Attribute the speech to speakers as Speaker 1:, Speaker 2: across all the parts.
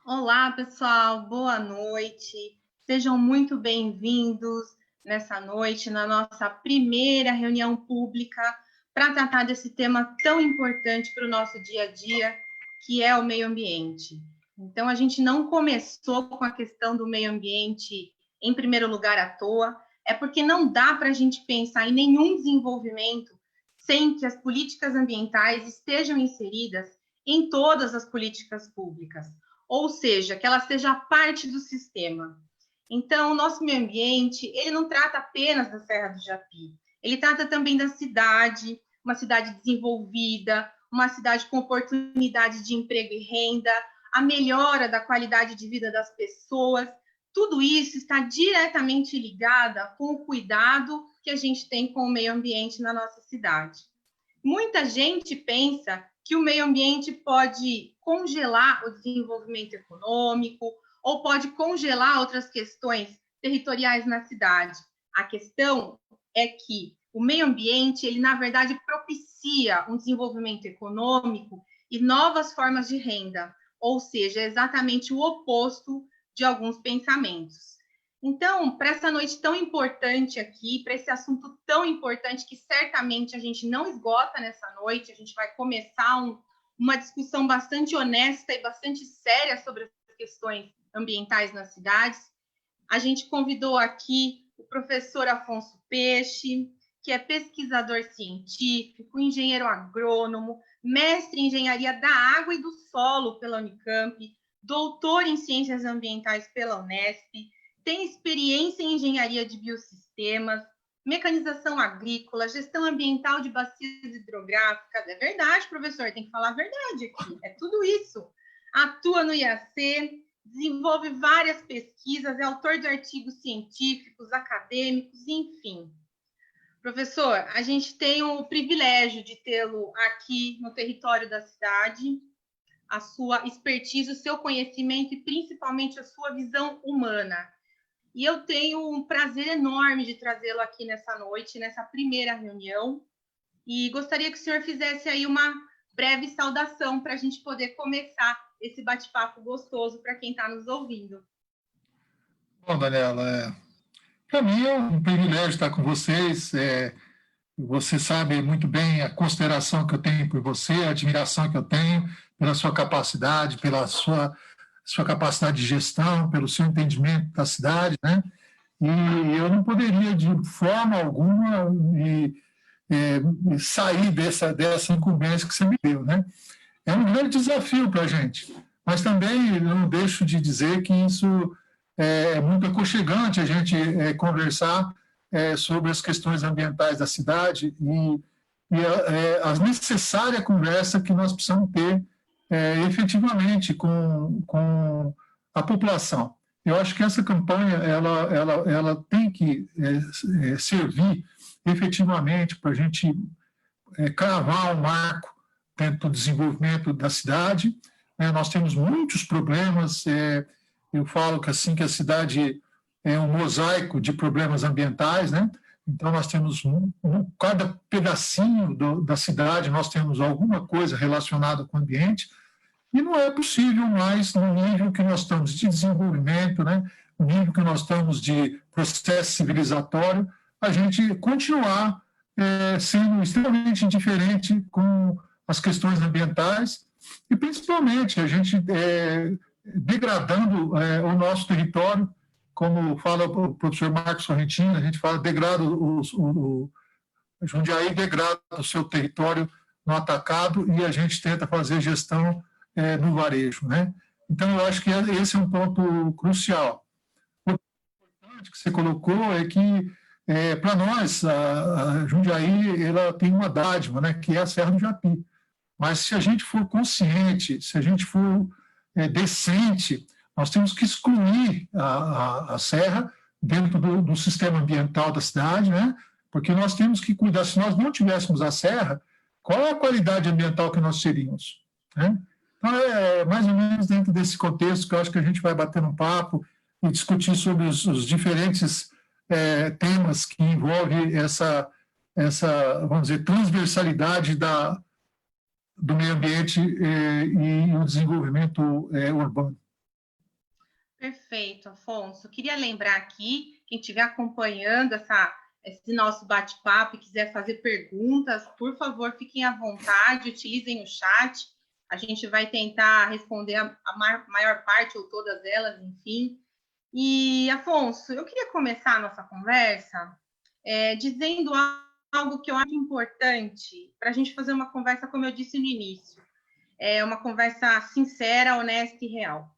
Speaker 1: Olá, pessoal, boa noite. Sejam muito bem-vindos nessa noite, na nossa primeira reunião pública para tratar desse tema tão importante para o nosso dia a dia, que é o meio ambiente. Então, a gente não começou com a questão do meio ambiente em primeiro lugar à toa, é porque não dá para a gente pensar em nenhum desenvolvimento sem que as políticas ambientais estejam inseridas em todas as políticas públicas, ou seja, que ela seja parte do sistema. Então, o nosso meio ambiente, ele não trata apenas da Serra do Japi, ele trata também da cidade, uma cidade desenvolvida, uma cidade com oportunidade de emprego e renda, a melhora da qualidade de vida das pessoas. Tudo isso está diretamente ligado com o cuidado que a gente tem com o meio ambiente na nossa cidade. Muita gente pensa que o meio ambiente pode congelar o desenvolvimento econômico ou pode congelar outras questões territoriais na cidade. A questão é que o meio ambiente, ele na verdade propicia um desenvolvimento econômico e novas formas de renda, ou seja, é exatamente o oposto de alguns pensamentos. Então, para essa noite tão importante aqui, para esse assunto tão importante que certamente a gente não esgota nessa noite, a gente vai começar uma discussão bastante honesta e bastante séria sobre as questões ambientais nas cidades. A gente convidou aqui o professor Afonso Peixe, que é pesquisador científico, engenheiro agrônomo, mestre em engenharia da água e do solo pela Unicamp, doutor em ciências ambientais pela Unesp, tem experiência em engenharia de biosistemas, mecanização agrícola, gestão ambiental de bacias hidrográficas. É verdade, professor, tem que falar a verdade aqui. É tudo isso. Atua no IAC, desenvolve várias pesquisas, é autor de artigos científicos, acadêmicos, enfim. Professor, a gente tem o privilégio de tê-lo aqui no território da cidade, a sua expertise, o seu conhecimento e principalmente a sua visão humana. E eu tenho um prazer enorme de trazê-lo aqui nessa noite, nessa primeira reunião, e gostaria que o senhor fizesse aí uma breve saudação para a gente poder começar esse bate-papo gostoso para quem está nos ouvindo.
Speaker 2: Bom, Daniela, para mim é um privilégio estar com vocês. Você sabe muito bem a consideração que eu tenho por você, a admiração que eu tenho pela sua capacidade, pela sua capacidade de gestão, pelo seu entendimento da cidade, né? E eu não poderia, de forma alguma, sair dessa incumbência que você me deu, né? É um grande desafio para a gente, mas também não deixo de dizer que isso é muito aconchegante a gente conversar sobre as questões ambientais da cidade e a necessária conversa que nós precisamos ter efetivamente com a população. Eu acho que essa campanha ela tem que servir efetivamente para a gente cravar um marco dentro do desenvolvimento da cidade. Nós temos muitos problemas. Eu falo que assim que a cidade é um mosaico de problemas ambientais, né? Então nós temos cada pedacinho da cidade nós temos alguma coisa relacionada com o ambiente e não é possível mais no nível que nós estamos de desenvolvimento, né? No nível que nós estamos de processo civilizatório, a gente continuar sendo extremamente indiferente com as questões ambientais e principalmente a gente degradando o nosso território, como fala o professor Marcos Sorrentino, a gente fala degrada o Jundiaí degrada o seu território no atacado e a gente tenta fazer gestão no varejo, né? Então eu acho que esse é um ponto crucial. O importante que você colocou é que para nós a Jundiaí ela tem uma dádiva, né, que é a Serra do Japi. Mas se a gente for consciente, se a gente for decente, nós temos que excluir a serra dentro do sistema ambiental da cidade, né? Porque nós temos que cuidar, se nós não tivéssemos a serra, qual é a qualidade ambiental que nós teríamos? Né? Então, é mais ou menos dentro desse contexto que eu acho que a gente vai bater um papo e discutir sobre os diferentes temas que envolvem vamos dizer, transversalidade do meio ambiente e o desenvolvimento urbano.
Speaker 1: Perfeito, Afonso. Queria lembrar aqui, quem estiver acompanhando esse nosso bate-papo e quiser fazer perguntas, por favor, fiquem à vontade, utilizem o chat. A gente vai tentar responder a maior parte ou todas elas, enfim. E, Afonso, eu queria começar a nossa conversa dizendo algo que eu acho importante para a gente fazer uma conversa, como eu disse no início, uma conversa sincera, honesta e real.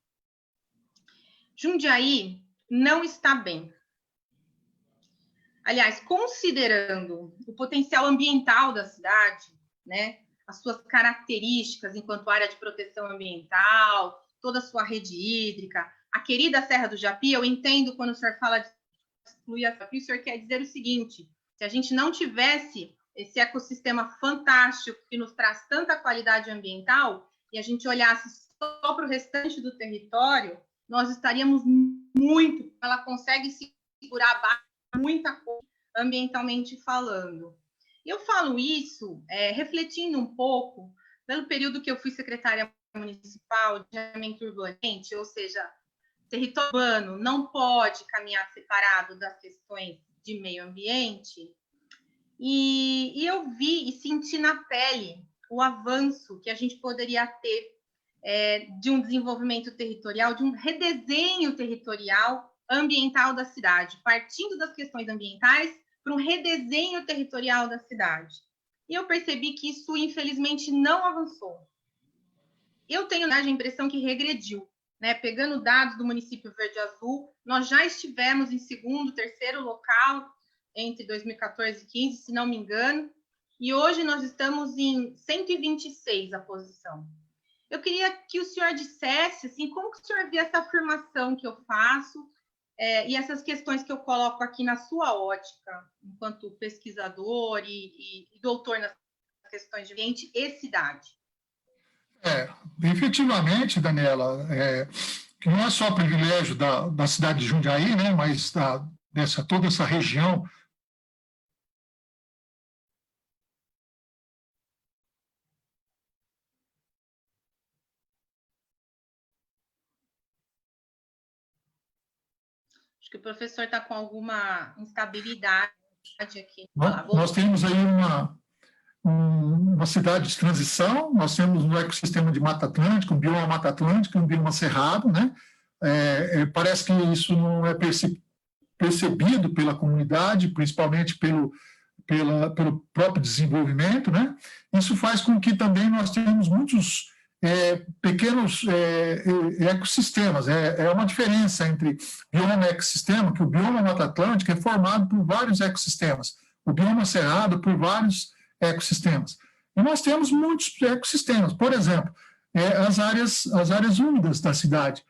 Speaker 1: Jundiaí não está bem. Aliás, considerando o potencial ambiental da cidade, né, as suas características enquanto área de proteção ambiental, toda a sua rede hídrica, a querida Serra do Japi, eu entendo quando o senhor fala de excluir a Japi, o senhor quer dizer o seguinte: se a gente não tivesse esse ecossistema fantástico que nos traz tanta qualidade ambiental e a gente olhasse só para o restante do território, nós estaríamos muito, ela consegue segurar muita coisa ambientalmente falando. Eu falo isso refletindo um pouco pelo período que eu fui secretária municipal de saneamento urbano, ou seja, território urbano não pode caminhar separado das questões de meio ambiente, e eu vi e senti na pele o avanço que a gente poderia ter de um desenvolvimento territorial, de um redesenho territorial ambiental da cidade, partindo das questões ambientais para um redesenho territorial da cidade. E eu percebi que isso, infelizmente, não avançou. Eu tenho a impressão que regrediu. Né? Pegando dados do município Verde Azul, nós já estivemos em segundo, terceiro local entre 2014 e 2015, se não me engano, e hoje nós estamos em 126 a posição. Eu queria que o senhor dissesse assim, como que o senhor vê essa afirmação que eu faço e essas questões que eu coloco aqui na sua ótica, enquanto pesquisador e doutor nas questões de ambiente e cidade.
Speaker 2: Efetivamente, Daniela, que não é só privilégio da cidade de Jundiaí, né, mas toda essa região.
Speaker 1: Acho que o professor está com alguma instabilidade aqui.
Speaker 2: Nós temos aí uma cidade de transição, nós temos um ecossistema de Mata Atlântica, um bioma Mata Atlântica, um bioma cerrado, né? Parece que isso não é percebido pela comunidade, principalmente pelo próprio desenvolvimento, né? Isso faz com que também nós tenhamos muitos pequenos ecossistemas. É uma diferença entre bioma e ecossistema, que o bioma Mata Atlântica é formado por vários ecossistemas, o bioma cerrado por vários ecossistemas. E nós temos muitos ecossistemas, por exemplo, as áreas úmidas da cidade,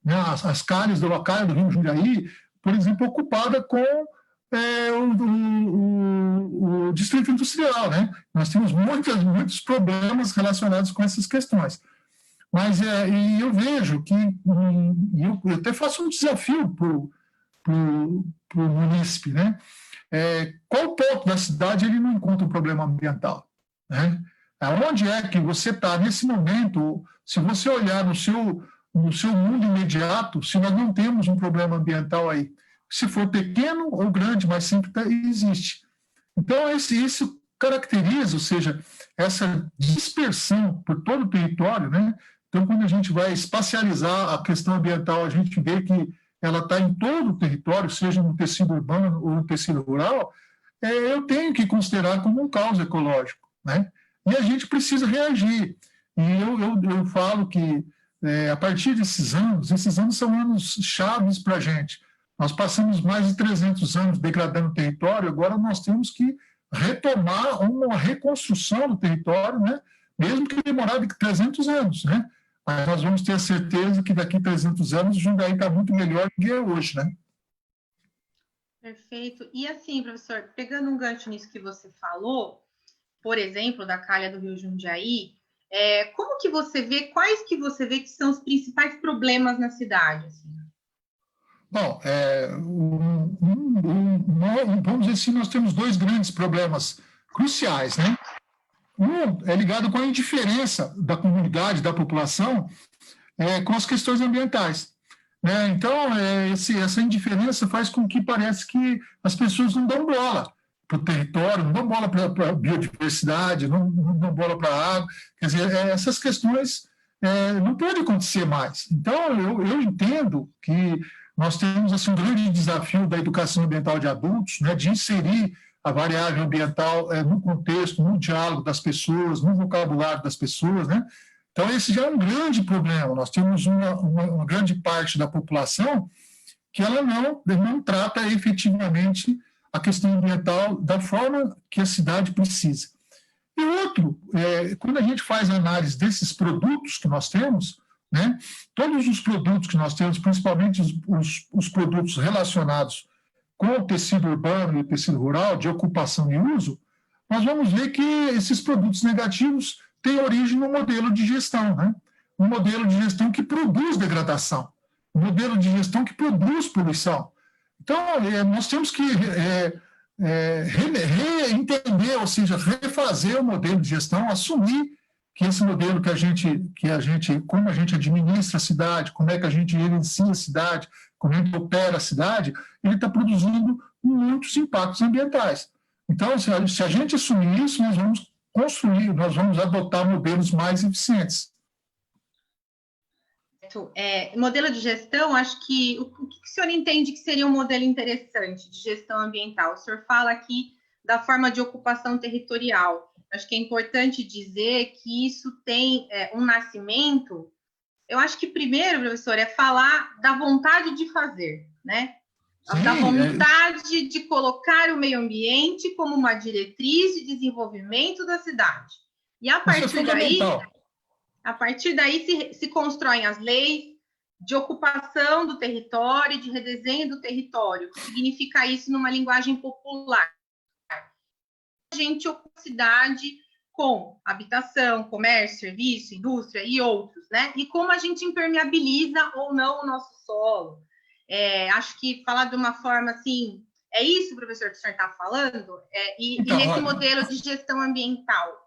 Speaker 2: né? As calhas do Rio Jundiaí, por exemplo, ocupada com o distrito industrial, né? Nós temos muitos problemas relacionados com essas questões. Mas e eu vejo que, eu até faço um desafio para o munícipe, né? Qual ponto da cidade ele não encontra um problema ambiental? Né? Onde é que você está nesse momento? Se você olhar no seu mundo imediato, se nós não temos um problema ambiental aí, se for pequeno ou grande, mas sempre existe. Então, isso caracteriza, ou seja, essa dispersão por todo o território, né? Então, quando a gente vai espacializar a questão ambiental, a gente vê que ela está em todo o território, seja no tecido urbano ou no tecido rural, eu tenho que considerar como um caos ecológico, né? E a gente precisa reagir. E eu falo que, a partir esses anos são anos chaves para a gente. Nós passamos mais de 300 anos degradando o território, agora nós temos que retomar uma reconstrução do território, né? Mesmo que demorado 300 anos, né? Mas nós vamos ter a certeza que daqui a 300 anos o Jundiaí está muito melhor do que é hoje, né?
Speaker 1: Perfeito. E assim, professor, pegando um gancho nisso que você falou, por exemplo, da calha do Rio Jundiaí, como que você vê, quais que você vê que são os principais problemas na cidade? Assim?
Speaker 2: Bom, vamos dizer assim, nós temos dois grandes problemas cruciais, né? Um é ligado com a indiferença da comunidade, da população, com as questões ambientais. Então, essa indiferença faz com que parece que as pessoas não dão bola para o território, não dão bola para a biodiversidade, não dão bola para a água. Quer dizer, essas questões não podem acontecer mais. Então, eu entendo que nós temos assim, um grande desafio da educação ambiental de adultos, né, de inserir a variável ambiental no contexto, no diálogo das pessoas, no vocabulário das pessoas, né? Então, esse já é um grande problema. Nós temos uma grande parte da população que ela não trata efetivamente a questão ambiental da forma que a cidade precisa. E outro, quando a gente faz a análise desses produtos que nós temos, né, todos os produtos que nós temos, principalmente os produtos relacionados com o tecido urbano e o tecido rural, de ocupação e uso, nós vamos ver que esses produtos negativos têm origem no modelo de gestão, né? Um modelo de gestão que produz degradação, um modelo de gestão que produz poluição. Então, nós temos que reentender, ou seja, refazer o modelo de gestão, assumir que esse modelo como a gente administra a cidade, como é que a gente gerencia a cidade, como a gente opera a cidade, ele está produzindo muitos impactos ambientais. Então, se a gente assumir isso, nós vamos adotar modelos mais eficientes.
Speaker 1: Modelo de gestão, acho que o que o senhor entende que seria um modelo interessante de gestão ambiental? O senhor fala aqui da forma de ocupação territorial. Acho que é importante dizer que isso tem um nascimento. Eu acho que primeiro, professor, é falar da vontade de fazer, né? Sim, da vontade de colocar o meio ambiente como uma diretriz de desenvolvimento da cidade. E a partir daí se constroem as leis de ocupação do território, de redesenho do território. O que significa isso numa linguagem popular? A gente ocupa a cidade com habitação, comércio, serviço, indústria e outros, né? E como a gente impermeabiliza ou não o nosso solo. Acho que falar de uma forma assim, é isso, professor, que o senhor está falando? E nesse modelo de gestão ambiental,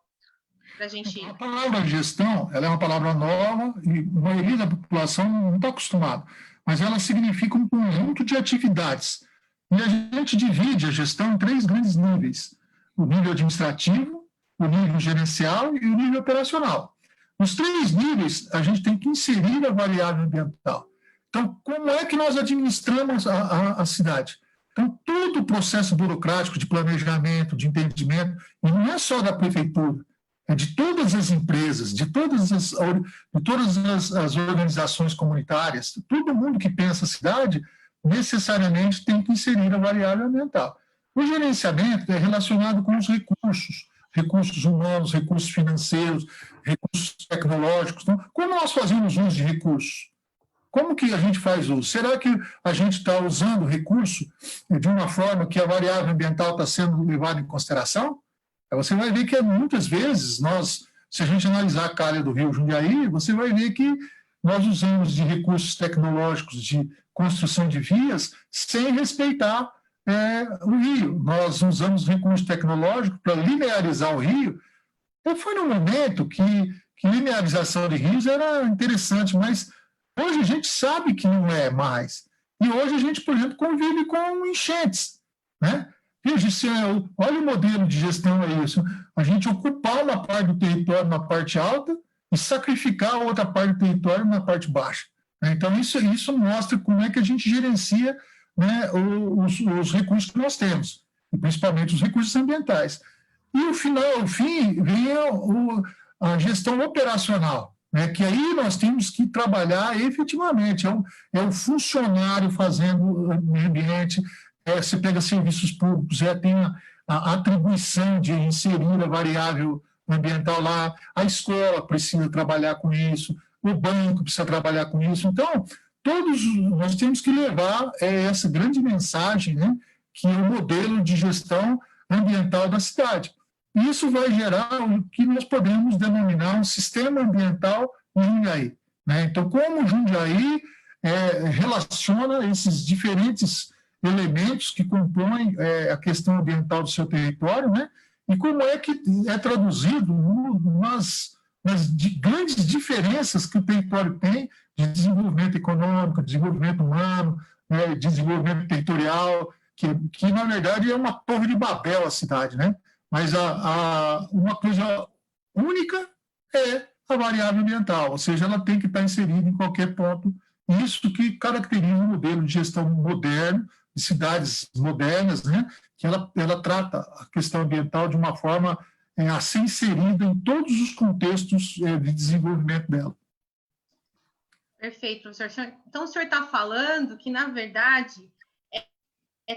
Speaker 1: para a gente...
Speaker 2: A palavra gestão, ela é uma palavra nova e a maioria da população não está acostumada, mas ela significa um conjunto de atividades. E a gente divide a gestão em 3 grandes níveis: o nível administrativo, o nível gerencial e o nível operacional. Nos 3 níveis, a gente tem que inserir a variável ambiental. Então, como é que nós administramos a cidade? Então, todo o processo burocrático de planejamento, de entendimento, e não é só da prefeitura, é de todas as empresas, de todas as organizações comunitárias, todo mundo que pensa a cidade, necessariamente tem que inserir a variável ambiental. O gerenciamento é relacionado com os recursos humanos, recursos financeiros, recursos tecnológicos. Então, como nós fazemos uso de recursos? Como que a gente faz uso? Será que a gente está usando o recurso de uma forma que a variável ambiental está sendo levada em consideração? Você vai ver que muitas vezes se a gente analisar a calha do Rio Jundiaí, você vai ver que nós usamos de recursos tecnológicos de construção de vias sem respeitar o rio. Nós usamos recursos tecnológicos para linearizar o rio. Foi no momento que linearização de rios era interessante, mas hoje a gente sabe que não é mais. E hoje a gente, por exemplo, convive com enchentes, né? Veja, olha o modelo de gestão, é isso. A gente ocupar uma parte do território na parte alta e sacrificar a outra parte do território na parte baixa. Então, isso mostra como é que a gente gerencia, né, os recursos que nós temos, e principalmente os recursos ambientais. E o fim, vem a gestão operacional, né, que aí nós temos que trabalhar efetivamente. É o funcionário fazendo o meio ambiente. Você pega serviços públicos, tem a atribuição de inserir a variável ambiental lá, a escola precisa trabalhar com isso, o banco precisa trabalhar com isso. Então, nós temos que levar essa grande mensagem, né, que é o modelo de gestão ambiental da cidade. Isso vai gerar o que nós podemos denominar um sistema ambiental Jundiaí, né? Então, como o Jundiaí relaciona esses diferentes elementos que compõem a questão ambiental do seu território, né? E como é que é traduzido nas grandes diferenças que o território tem de desenvolvimento econômico, desenvolvimento humano, né, desenvolvimento territorial, que, na verdade, é uma torre de Babel a cidade, né? Mas uma coisa única é a variável ambiental, ou seja, ela tem que estar inserida em qualquer ponto. Isso que caracteriza o modelo de gestão moderno, de cidades modernas, né? Que ela trata a questão ambiental de uma forma a ser inserida em todos os contextos de desenvolvimento dela.
Speaker 1: Perfeito, professor. Então, o senhor está falando que, na verdade,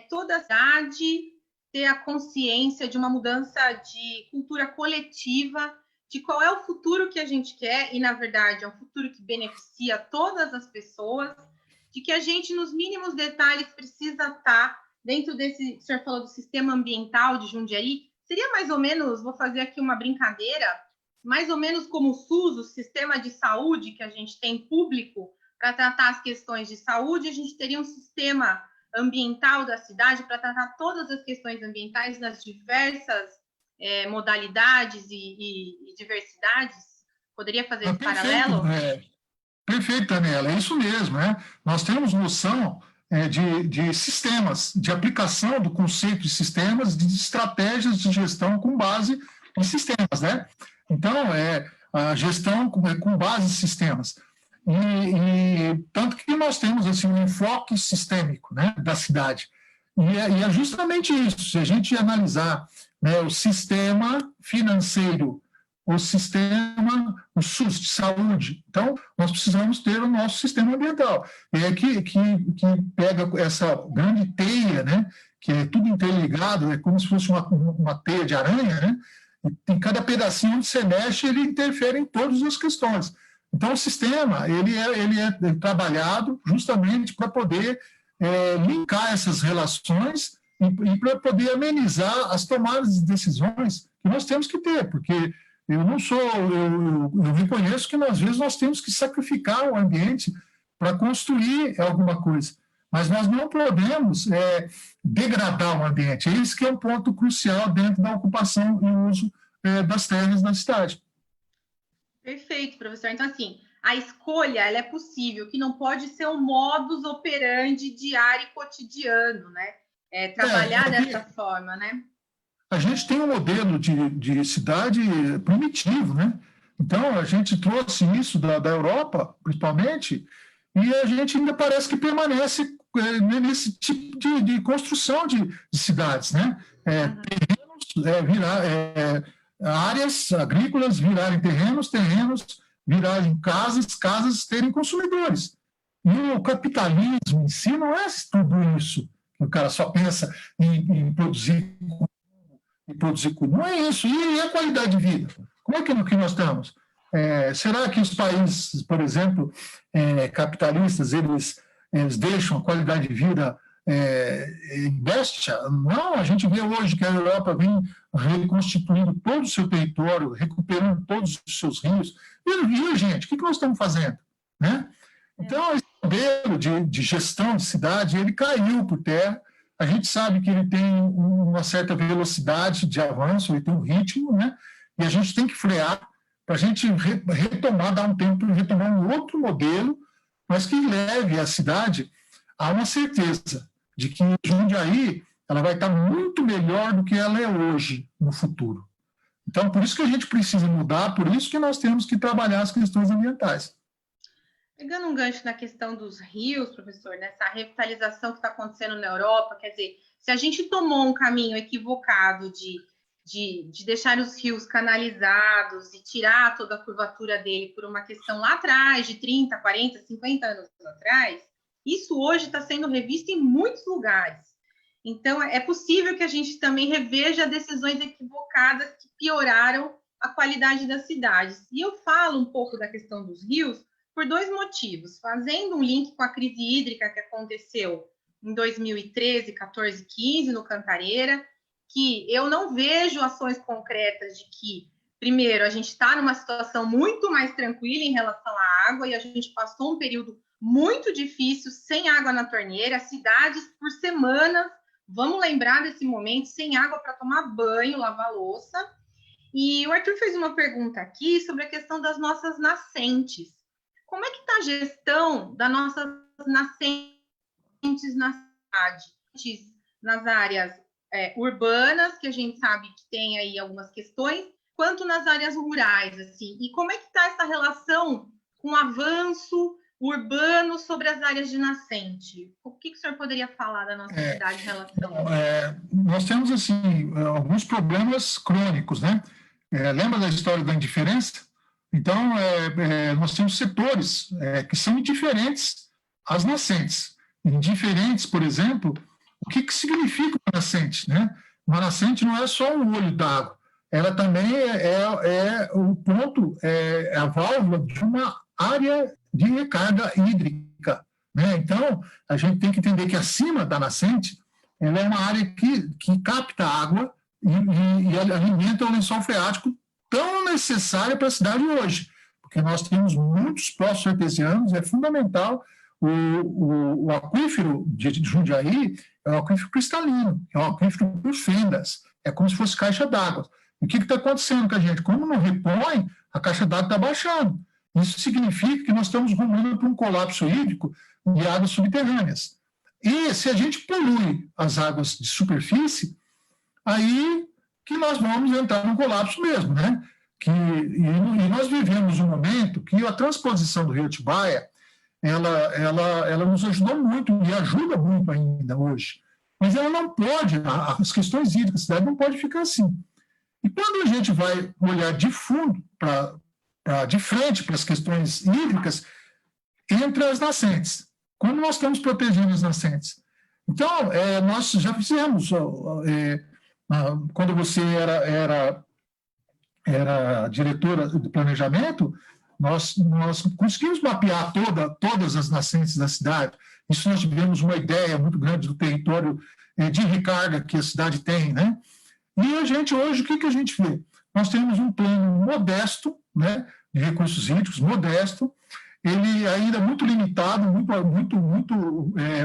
Speaker 1: toda a cidade ter a consciência de uma mudança de cultura coletiva, de qual é o futuro que a gente quer, e, na verdade, é um futuro que beneficia todas as pessoas, de que a gente, nos mínimos detalhes, precisa estar dentro desse, o senhor falou do sistema ambiental de Jundiaí, seria mais ou menos, vou fazer aqui uma brincadeira, mais ou menos como o SUS, o sistema de saúde que a gente tem público para tratar as questões de saúde, a gente teria um sistema ambiental da cidade para tratar todas as questões ambientais nas diversas modalidades e diversidades? Poderia fazer esse paralelo?
Speaker 2: Perfeito, Daniela, é isso mesmo. Nós temos noção de sistemas, de aplicação do conceito de sistemas, de estratégias de gestão com base em sistemas, né? Então, a gestão com base em sistemas. E tanto que nós temos assim, um enfoque sistêmico, né, da cidade. E é justamente isso, se a gente analisar, né, o sistema financeiro, o SUS de saúde, então nós precisamos ter o nosso sistema ambiental. Que pega essa grande teia, né, que é tudo interligado, é como se fosse uma teia de aranha, né, e cada pedacinho onde você mexe, ele interfere em todas as questões. Então, o sistema ele é trabalhado justamente para poder linkar essas relações e para poder amenizar as tomadas de decisões que nós temos que ter, porque eu reconheço que, às vezes, nós temos que sacrificar o ambiente para construir alguma coisa, mas nós não podemos degradar o ambiente. Esse que é um ponto crucial dentro da ocupação e uso das terras da cidade.
Speaker 1: Perfeito, professor. Então, assim, a escolha ela é possível, que não pode ser um modus operandi diário e cotidiano, né? Trabalhar dessa forma, né?
Speaker 2: A gente tem um modelo de cidade primitivo, né? Então, a gente trouxe isso da Europa, principalmente, e a gente ainda parece que permanece nesse tipo de construção de cidades, né? Terrenos, áreas agrícolas virarem terrenos virarem casas terem consumidores. E o capitalismo em si não é tudo isso. O cara só pensa em produzir não é isso. E a qualidade de vida? Como é que nós estamos? Será que os países, por exemplo, capitalistas, eles deixam a qualidade de vida besta? Não, a gente vê hoje que a Europa vem reconstituindo todo o seu território, recuperando todos os seus rios. E gente, o que nós estamos fazendo? Né? Então, esse modelo de gestão de cidade, ele caiu por terra. A gente sabe que ele tem uma certa velocidade de avanço, ele tem um ritmo, né? E a gente tem que frear para a gente retomar, dar um tempo para retomar um outro modelo, mas que leve a cidade a uma certeza de que Jundiaí ela vai estar muito melhor do que ela é hoje, no futuro. Então, por isso que a gente precisa mudar, por isso que nós temos que trabalhar as questões ambientais.
Speaker 1: Pegando um gancho na questão dos rios, professor, nessa revitalização que está acontecendo na Europa, quer dizer, se a gente tomou um caminho equivocado de deixar os rios canalizados e tirar toda a curvatura dele por uma questão lá atrás, de 30, 40, 50 anos atrás, isso hoje está sendo revisto em muitos lugares. Então, é possível que a gente também reveja decisões equivocadas que pioraram a qualidade das cidades. E eu falo um pouco da questão dos rios por dois motivos. Fazendo um link com a crise hídrica que aconteceu em 2013, 14, 15, no Cantareira, que eu não vejo ações concretas de que, primeiro, a gente está numa situação muito mais tranquila em relação à água e a gente passou um período muito difícil, sem água na torneira, cidades por semanas, vamos lembrar desse momento, sem água para tomar banho, lavar louça. E o Arthur fez uma pergunta aqui sobre a questão das nossas nascentes. como é que está a gestão das nossas nascentes na cidade, nas áreas urbanas, que a gente sabe que tem aí algumas questões, quanto nas áreas rurais, assim, e como é que está essa relação com o avanço urbano sobre as áreas de nascente? O que o senhor poderia falar da nossa cidade em relação a isso?
Speaker 2: Nós temos, assim, alguns problemas crônicos, né? Lembra da história da indiferença? Então, nós temos setores que são indiferentes às nascentes. Indiferentes, por exemplo, o que significa uma nascente, né? Uma nascente não é só um olho d'água, ela também é o ponto, a válvula de uma área de recarga hídrica, né? Então, a gente tem que entender que acima da nascente, ela é uma área que capta água e alimenta o lençol freático tão necessário para a cidade hoje, porque nós temos muitos poços artesianos, é fundamental. O aquífero de Jundiaí é um aquífero cristalino, é um aquífero por fendas, é como se fosse caixa d'água. E o que está acontecendo com a gente? Como não repõe, a caixa d'água está baixando. Isso significa que nós estamos rumando para um colapso hídrico de águas subterrâneas. E se a gente polui as águas de superfície, aí que nós vamos entrar no colapso mesmo, né? E nós vivemos um momento que a transposição do Rio Atibaia, ela nos ajudou muito e ajuda muito ainda hoje. Mas ela não pode, as questões hídricas da cidade não pode ficar assim. E quando a gente vai olhar de fundo, de frente para as questões hídricas, entra as nascentes. Como nós estamos protegendo as nascentes? Então, nós já fizemos, quando você era diretora de planejamento, nós conseguimos mapear todas as nascentes da cidade. Isso nós tivemos uma ideia muito grande do território de recarga que a cidade tem, né? E a gente, hoje, o que a gente vê? Nós temos um plano modesto, né, de recursos hídricos, modesto, ele ainda muito limitado, muito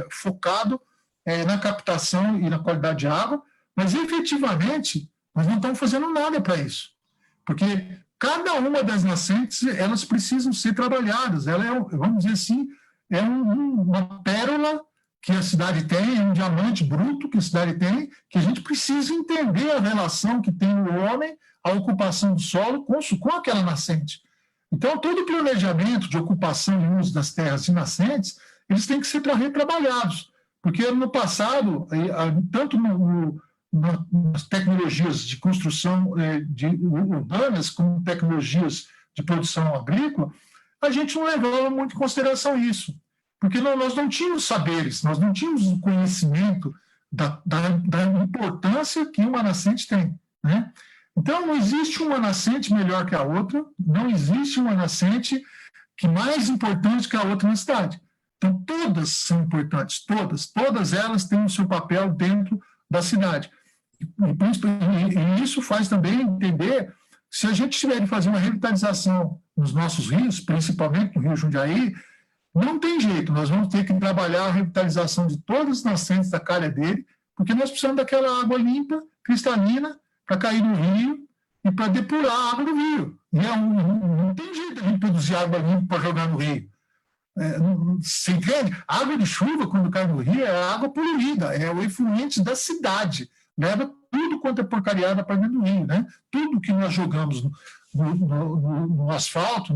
Speaker 2: focado na captação e na qualidade de água, mas efetivamente nós não estamos fazendo nada para isso, porque cada uma das nascentes elas precisam ser trabalhadas. Ela vamos dizer assim, uma pérola que a cidade tem, um diamante bruto que a cidade tem, que a gente precisa entender a relação que tem o homem, a ocupação do solo com aquela nascente. Então, todo o planejamento de ocupação e uso das terras e nascentes, eles têm que ser retrabalhados, porque no passado, tanto nas tecnologias de construção urbanas, como tecnologias de produção agrícola, a gente não levava muito em consideração isso, porque nós não tínhamos saberes, nós não tínhamos o conhecimento da importância que uma nascente tem, né? Então, não existe uma nascente melhor que a outra, não existe uma nascente que mais importante que a outra na cidade. Então, todas são importantes, todas elas têm o seu papel dentro da cidade. E isso faz também entender, se a gente tiver de fazer uma revitalização nos nossos rios, principalmente no Rio Jundiaí, não tem jeito, nós vamos ter que trabalhar a revitalização de todas as nascentes da calha dele, porque nós precisamos daquela água limpa, cristalina, para cair no rio e para depurar a água do rio. E não tem jeito de a gente produzir água limpa para jogar no rio. Você entende? A água de chuva, quando cai no rio, é a água poluída, é o efluente da cidade. Leva tudo quanto é porcariada para dentro do rio, né? Tudo que nós jogamos no asfalto,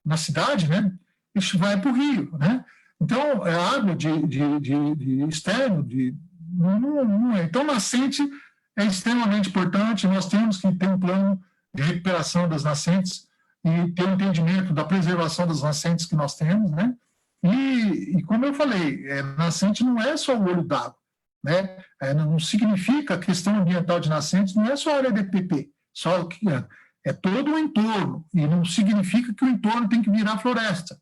Speaker 2: na cidade, né? Isso vai para o rio, né? Então, é água de externo, não é. Então, nascente é extremamente importante, nós temos que ter um plano de recuperação das nascentes e ter um entendimento da preservação das nascentes que nós temos, né? E como eu falei, nascente não é só o olho d'água, né? Não significa a questão ambiental de nascentes, não é só a área de EPP, só que é todo o entorno, e não significa que o entorno tem que virar floresta,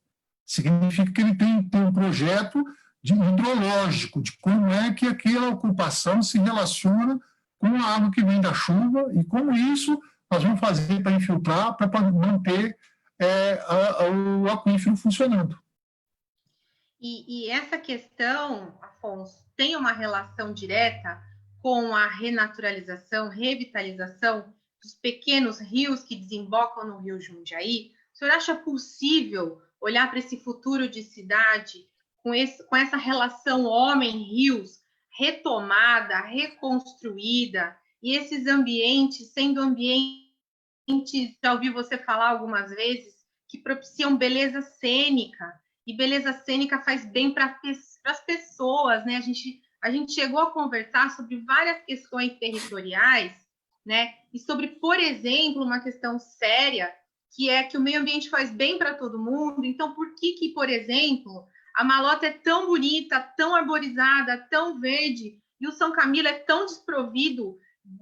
Speaker 2: significa que ele tem que ter um projeto hidrológico, de como é que aquela ocupação se relaciona com a água que vem da chuva e como isso nós vamos fazer para infiltrar, para manter o aquífero funcionando.
Speaker 1: E essa questão, Afonso, tem uma relação direta com a renaturalização, revitalização dos pequenos rios que desembocam no Rio Jundiaí? O senhor acha possível olhar para esse futuro de cidade com essa relação homem-rios retomada, reconstruída, e esses ambientes sendo ambientes, já ouvi você falar algumas vezes, que propiciam beleza cênica, e beleza cênica faz bem para as pessoas, né? A gente chegou a conversar sobre várias questões territoriais, né? E sobre, por exemplo, uma questão séria, que é que o meio ambiente faz bem para todo mundo. Então, por que, por exemplo, a Malota é tão bonita, tão arborizada, tão verde, e o São Camilo é tão desprovido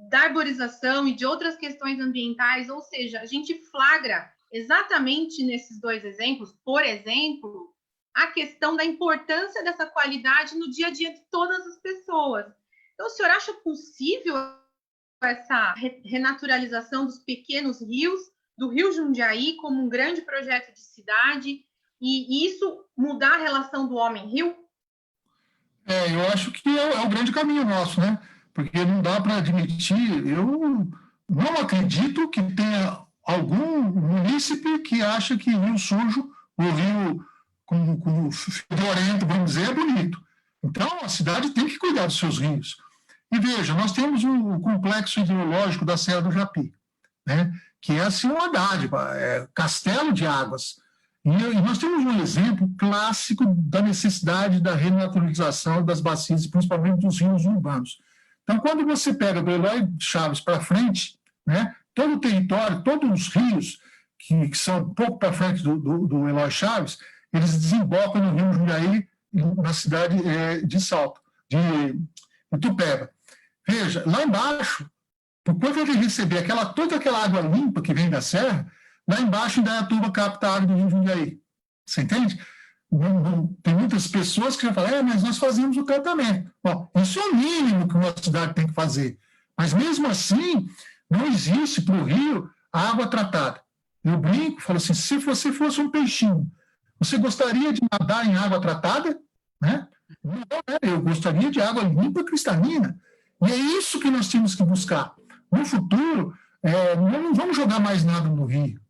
Speaker 1: da arborização e de outras questões ambientais? Ou seja, a gente flagra exatamente nesses dois exemplos, por exemplo, a questão da importância dessa qualidade no dia a dia de todas as pessoas. Então, o senhor acha possível essa renaturalização dos pequenos rios, do Rio Jundiaí como um grande projeto de cidade, e isso mudar a relação do homem-rio?
Speaker 2: Eu acho que é o grande caminho nosso, né? Porque não dá para admitir, eu não acredito que tenha algum munícipe que acha que rio sujo, o rio com fedorento, vamos dizer, é bonito. Então, a cidade tem que cuidar dos seus rios. E veja, nós temos o complexo hidrológico da Serra do Japi, né? Que é assim uma dádiva, é castelo de águas. E nós temos um exemplo clássico da necessidade da renaturalização das bacias, principalmente dos rios urbanos. Então, quando você pega do Eloy Chaves para frente, né, todo o território, todos os rios que são um pouco para frente do Eloy Chaves, eles desembocam no Rio Jundiaí, na cidade de Salto, de Itupeva. Veja, lá embaixo, por quanto ele receber toda aquela água limpa que vem da serra, lá embaixo, Indaiatuba capta a água do Rio Jundiaí. Você entende? Tem muitas pessoas que já falam, mas nós fazemos o tratamento. Bom, isso é o mínimo que uma cidade tem que fazer. Mas, mesmo assim, não existe para o rio a água tratada. Eu brinco, falo assim, se você fosse um peixinho, você gostaria de nadar em água tratada? Né? Não, eu gostaria de água limpa, cristalina. E é isso que nós temos que buscar. No futuro, não vamos jogar mais nada no rio.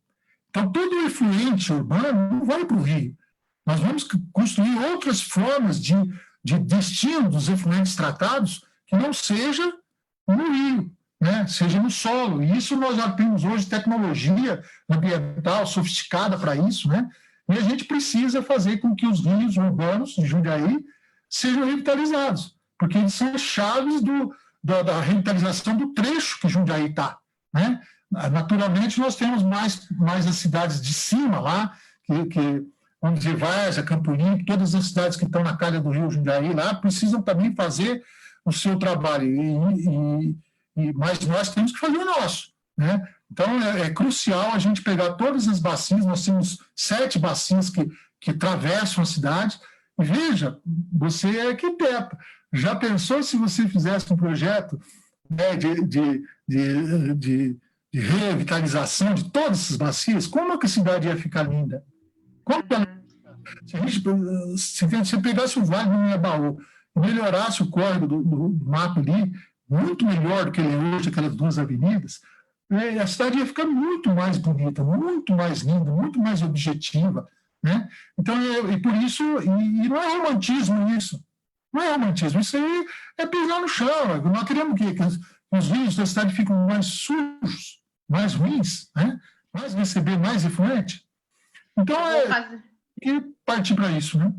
Speaker 2: Então, todo o efluente urbano não vai para o rio. Nós vamos construir outras formas de destino dos efluentes tratados que não seja no rio, né? Seja no solo. E isso nós já temos hoje tecnologia ambiental sofisticada para isso, né? E a gente precisa fazer com que os rios urbanos de Jundiaí sejam revitalizados, porque eles são as chaves da revitalização do trecho que Jundiaí está, né? Naturalmente, nós temos mais as cidades de cima lá, que vamos dizer, Várzea, Campo Limpo, todas as cidades que estão na calha do Rio Jundiaí lá, precisam também fazer o seu trabalho, mas nós temos que fazer o nosso, né? Então, é crucial a gente pegar todas as bacias, nós temos 7 bacias que atravessam a cidade, e veja, você é arquiteto, já pensou se você fizesse um projeto, né, de revitalização de todas essas bacias? Como é que a cidade ia ficar linda? Como que ela... Se você pegasse o Vale do Inhabaú e melhorasse o córrego do mato ali, muito melhor do que ele é hoje, aquelas 2 avenidas, a cidade ia ficar muito mais bonita, muito mais linda, muito mais objetiva, né? Então, e por isso, e não é romantismo isso, não é romantismo, isso aí é pisar no chão. Nós queremos o quê? Que os rios da cidade ficam mais sujos, mais ruins, né? Mais receber mais efluente. Então, tem que partir para isso, né?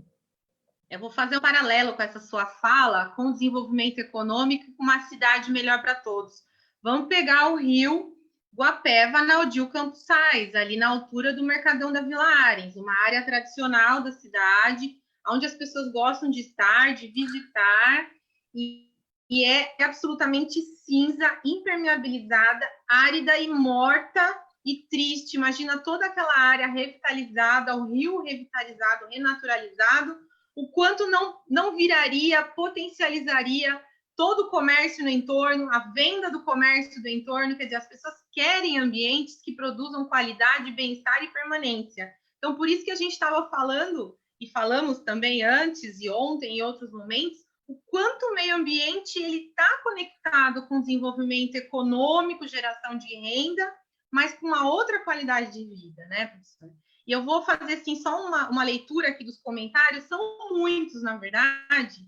Speaker 1: Eu vou fazer um paralelo com essa sua fala com o desenvolvimento econômico e com uma cidade melhor para todos. Vamos pegar o rio Guapeva, na Odil Campos Sais, ali na altura do Mercadão da Vila Arens, uma área tradicional da cidade, onde as pessoas gostam de estar, de visitar, e é absolutamente cinza, impermeabilizada, árida e morta e triste. Imagina toda aquela área revitalizada, o rio revitalizado, renaturalizado, o quanto não viraria, potencializaria todo o comércio no entorno, a venda do comércio do entorno. Quer dizer, as pessoas querem ambientes que produzam qualidade, bem-estar e permanência. Então, por isso que a gente estava falando, e falamos também antes e ontem em outros momentos, o quanto o meio ambiente ele está conectado com o desenvolvimento econômico, geração de renda, mas com uma outra qualidade de vida, né, professor? E eu vou fazer, assim, só uma leitura aqui dos comentários, são muitos, na verdade.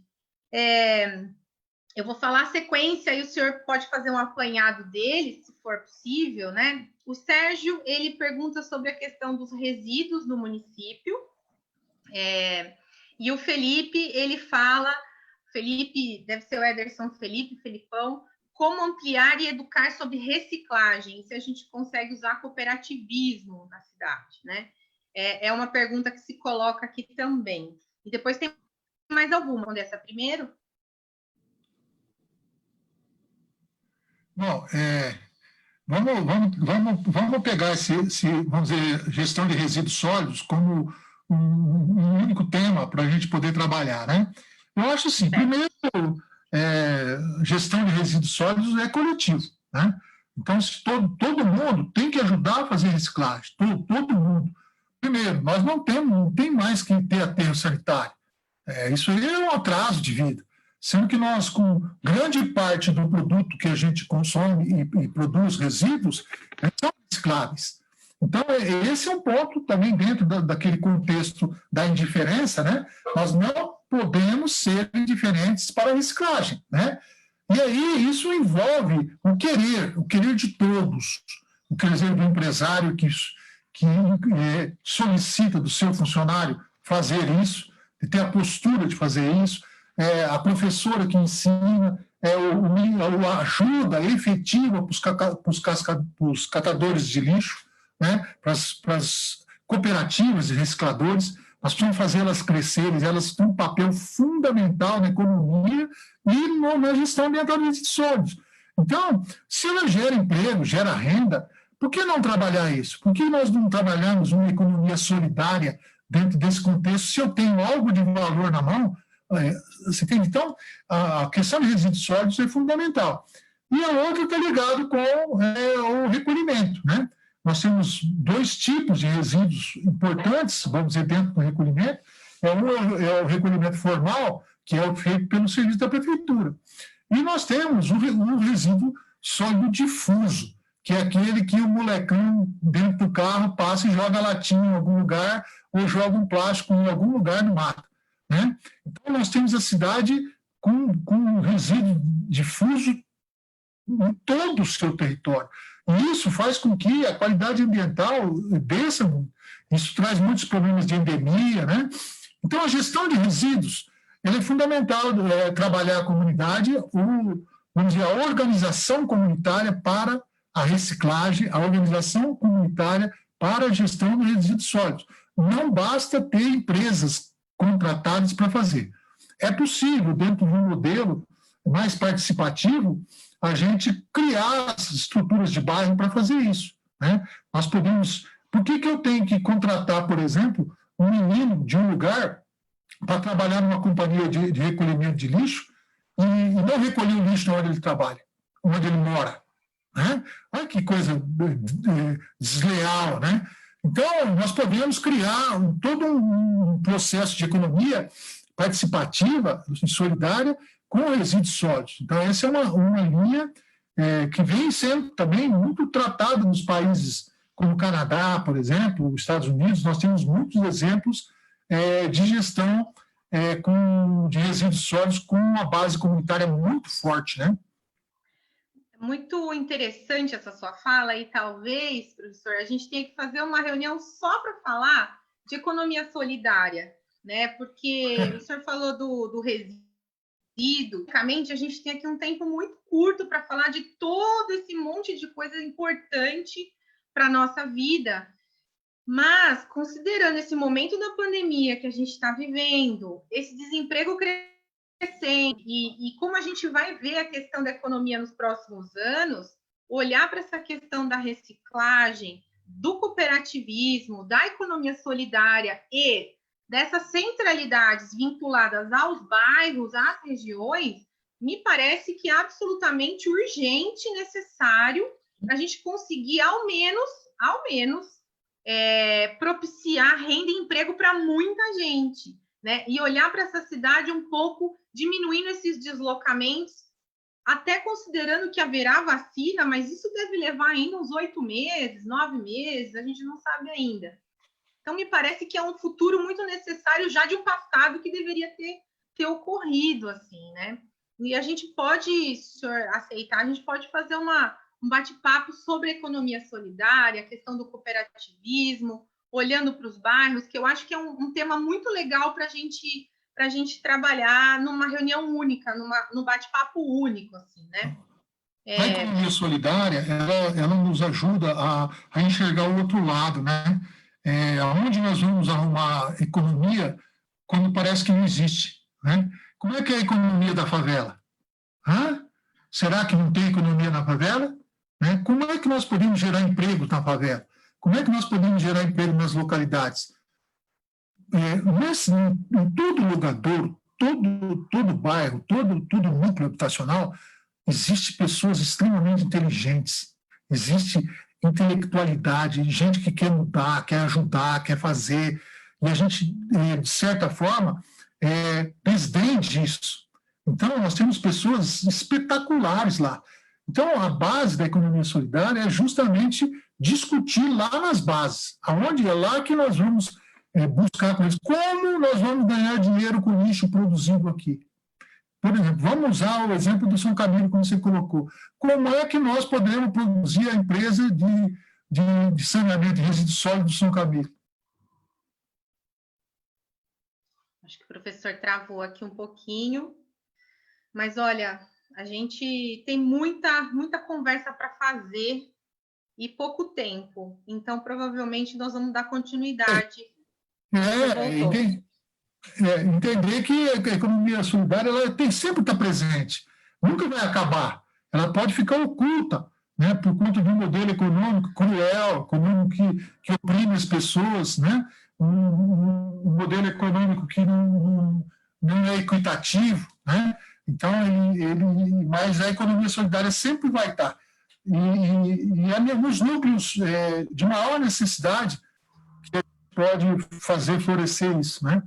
Speaker 1: Eu vou falar a sequência e o senhor pode fazer um apanhado dele, se for possível, né? O Sérgio, ele pergunta sobre a questão dos resíduos no município. E o Felipe, ele fala, Felipe, deve ser o Ederson Felipão, como ampliar e educar sobre reciclagem, se a gente consegue usar cooperativismo na cidade, né? É uma pergunta que se coloca aqui também. E depois tem mais alguma? Vamos dessa primeiro?
Speaker 2: Bom, vamos pegar vamos dizer, gestão de resíduos sólidos como um único tema para a gente poder trabalhar, né? Eu acho assim, primeiro, gestão de resíduos sólidos é coletivo, né? Então, todo mundo tem que ajudar a fazer reciclagem, todo mundo. Primeiro, nós não tem mais que ter aterro sanitário. Isso aí é um atraso de vida. Sendo que nós, com grande parte do produto que a gente consome e produz resíduos, são recicláveis. Então, esse é um ponto também dentro daquele contexto da indiferença, né? Nós não podemos ser indiferentes para a reciclagem, né? E aí isso envolve o querer de todos, o querer do empresário que solicita do seu funcionário fazer isso, de ter a postura de fazer isso, a professora que ensina, a ajuda efetiva para os catadores de lixo, né, para as cooperativas de recicladores. Nós precisamos fazer elas crescerem, elas têm um papel fundamental na economia e na gestão ambiental de resíduos sólidos. Então, se ela gera emprego, gera renda, por que não trabalhar isso? Por que nós não trabalhamos uma economia solidária dentro desse contexto? Se eu tenho algo de valor na mão, você tem, então, a questão de resíduos sólidos é fundamental. E a outra está ligada com o recolhimento, né? Nós temos dois tipos de resíduos importantes, vamos dizer, dentro do recolhimento. O recolhimento formal, que é feito pelo serviço da prefeitura. E nós temos um resíduo sólido difuso, que é aquele que o molecão dentro do carro passa e joga latinha em algum lugar ou joga um plástico em algum lugar no mato, né? Então, nós temos a cidade com um resíduo difuso em todo o seu território. E isso faz com que a qualidade ambiental desça muito. Isso traz muitos problemas de endemia, né? Então, a gestão de resíduos é fundamental, trabalhar a comunidade, vamos dizer, a organização comunitária para a reciclagem, a organização comunitária para a gestão dos resíduos sólidos. Não basta ter empresas contratadas para fazer. É possível, dentro de um modelo mais participativo, a gente criar as estruturas de bairro para fazer isso, né? Nós podemos... Por que eu tenho que contratar, por exemplo, um menino de um lugar para trabalhar numa companhia de recolhimento de lixo e não recolher o lixo onde ele trabalha, onde ele mora, né? Olha que coisa desleal, né? Então, nós podemos criar todo um processo de economia participativa e solidária com resíduos sólidos. Então, essa é uma linha que vem sendo também muito tratada nos países como o Canadá, por exemplo, os Estados Unidos. Nós temos muitos exemplos de gestão de resíduos sólidos com uma base comunitária muito forte, né?
Speaker 1: Muito interessante essa sua fala e talvez, professor, a gente tenha que fazer uma reunião só para falar de economia solidária, né? Porque o senhor falou do resíduo, basicamente a gente tem aqui um tempo muito curto para falar de todo esse monte de coisa importante para a nossa vida. Mas, considerando esse momento da pandemia que a gente está vivendo, esse desemprego crescendo, e como a gente vai ver a questão da economia nos próximos anos, olhar para essa questão da reciclagem, do cooperativismo, da economia solidária e dessas centralidades vinculadas aos bairros, às regiões, me parece que é absolutamente urgente e necessário a gente conseguir, ao menos, propiciar renda e emprego para muita gente, né? E olhar para essa cidade um pouco, diminuindo esses deslocamentos, até considerando que haverá vacina, mas isso deve levar ainda uns 8 meses, 9 meses, a gente não sabe ainda. Então, me parece que é um futuro muito necessário já de um passado que deveria ter ocorrido, assim, né? E a gente pode, se o senhor aceitar, a gente pode fazer um bate-papo sobre a economia solidária, a questão do cooperativismo, olhando para os bairros, que eu acho que é um tema muito legal para a gente trabalhar numa reunião única, num bate-papo único, assim, né?
Speaker 2: A economia solidária, ela nos ajuda a enxergar o outro lado, né? Onde nós vamos arrumar economia quando parece que não existe, né? Como é que é a economia da favela? Será que não tem economia na favela? Né? Como é que nós podemos gerar emprego na favela? Como é que nós podemos gerar emprego nas localidades? Em todo lugadouro, todo bairro, todo núcleo habitacional, existe pessoas extremamente inteligentes, existe intelectualidade, gente que quer mudar, quer ajudar, quer fazer, e a gente, de certa forma, desdém disso. Então, nós temos pessoas espetaculares lá. Então, a base da economia solidária é justamente discutir lá nas bases, aonde é lá que nós vamos buscar com eles, como nós vamos ganhar dinheiro com o lixo produzido aqui. Por exemplo, vamos usar o exemplo do São Camilo, como você colocou. Como é que nós podemos produzir a empresa de saneamento de resíduos sólidos do São Camilo?
Speaker 1: Acho que o professor travou aqui um pouquinho, mas olha, a gente tem muita conversa para fazer e pouco tempo, então provavelmente nós vamos dar continuidade.
Speaker 2: Entender que a economia solidária ela tem sempre estar presente, nunca vai acabar, ela pode ficar oculta, né, por conta de um modelo econômico cruel, econômico que oprime as pessoas, né, um modelo econômico que não é equitativo, né, então mas a economia solidária sempre vai estar, e nos núcleos de maior necessidade que pode fazer florescer isso, né?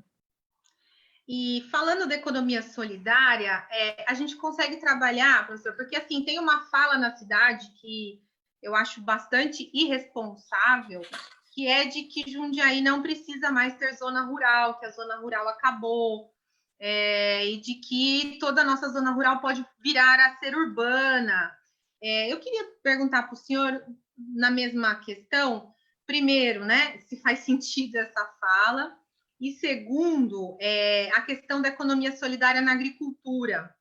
Speaker 1: E falando da economia solidária, a gente consegue trabalhar, professor, porque assim, tem uma fala na cidade que eu acho bastante irresponsável, que é de que Jundiaí não precisa mais ter zona rural, que a zona rural acabou, e de que toda a nossa zona rural pode virar a ser urbana. Eu queria perguntar para o senhor, na mesma questão, primeiro, né, se faz sentido essa fala, e segundo, a questão da economia solidária na agricultura.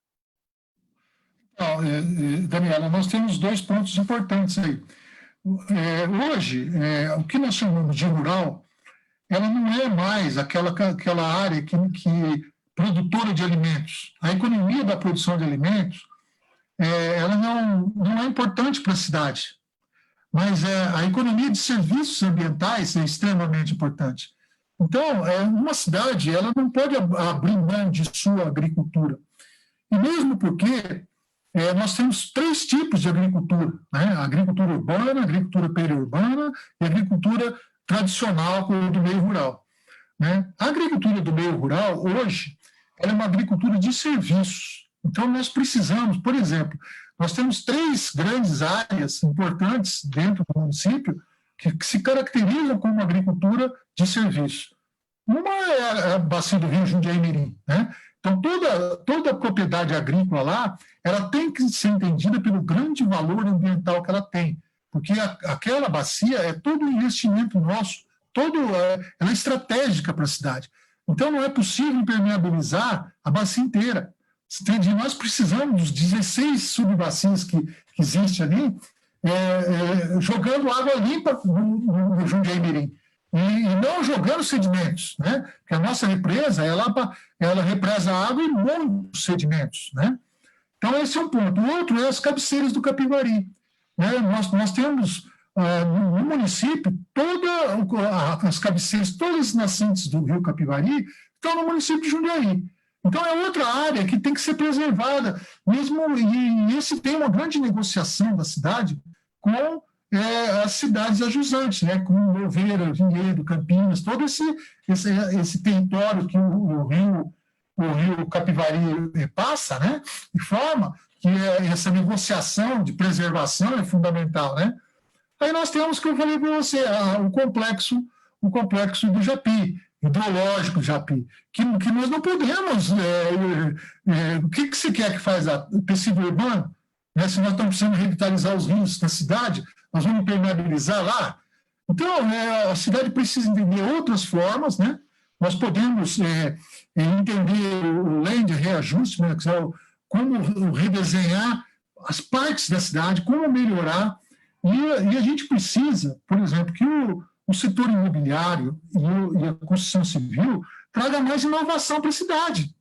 Speaker 2: Daniela, nós temos 2 pontos importantes aí. Hoje, o que nós chamamos de rural, ela não é mais aquela área que produtora de alimentos. A economia da produção de alimentos, ela não é importante para a cidade, mas a economia de serviços ambientais é extremamente importante. Então, uma cidade ela não pode abrir mão de sua agricultura. E mesmo porque nós temos 3 tipos de agricultura, né? A agricultura urbana, a agricultura periurbana e a agricultura tradicional do meio rural, né? A agricultura do meio rural, hoje, ela é uma agricultura de serviços. Então, nós precisamos, por exemplo, nós temos 3 grandes áreas importantes dentro do município que se caracterizam como agricultura de serviço. Uma é a bacia do Rio Jundiaí-Mirim, né? Então, toda a propriedade agrícola lá, ela tem que ser entendida pelo grande valor ambiental que ela tem, porque aquela bacia é todo um investimento nosso, ela é estratégica para a cidade. Então, não é possível impermeabilizar a bacia inteira. Entende? Nós precisamos dos 16 subbacias que existem ali, jogando água limpa no Jundiaí-Mirim. E não jogando sedimentos, né? Porque a nossa represa, ela represa a água e muitos sedimentos, né? Então, esse é um ponto. O outro é as cabeceiras do Capivari, né? Nós temos, no município, as cabeceiras, todas as nascentes do rio Capivari estão no município de Jundiaí. Então, é outra área que tem que ser preservada, mesmo, e esse tem uma grande negociação da cidade com as cidades ajusantes, né, como Louveira, Vinhedo, Campinas, todo esse território que o o rio Capivari passa, né? E forma que essa negociação de preservação é fundamental, né? Aí nós temos, que eu falei para você, o complexo do Japi, hidrológico do Japi, que nós não podemos. O que se quer que faz o tecido urbano? Né? Se nós estamos precisando revitalizar os rios na cidade, nós vamos impermeabilizar lá. Então, a cidade precisa entender outras formas, né? Nós podemos entender o land reajuste, né? Como redesenhar as partes da cidade, como melhorar. E a gente precisa, por exemplo, que o setor imobiliário e a construção civil traga mais inovação para a cidade.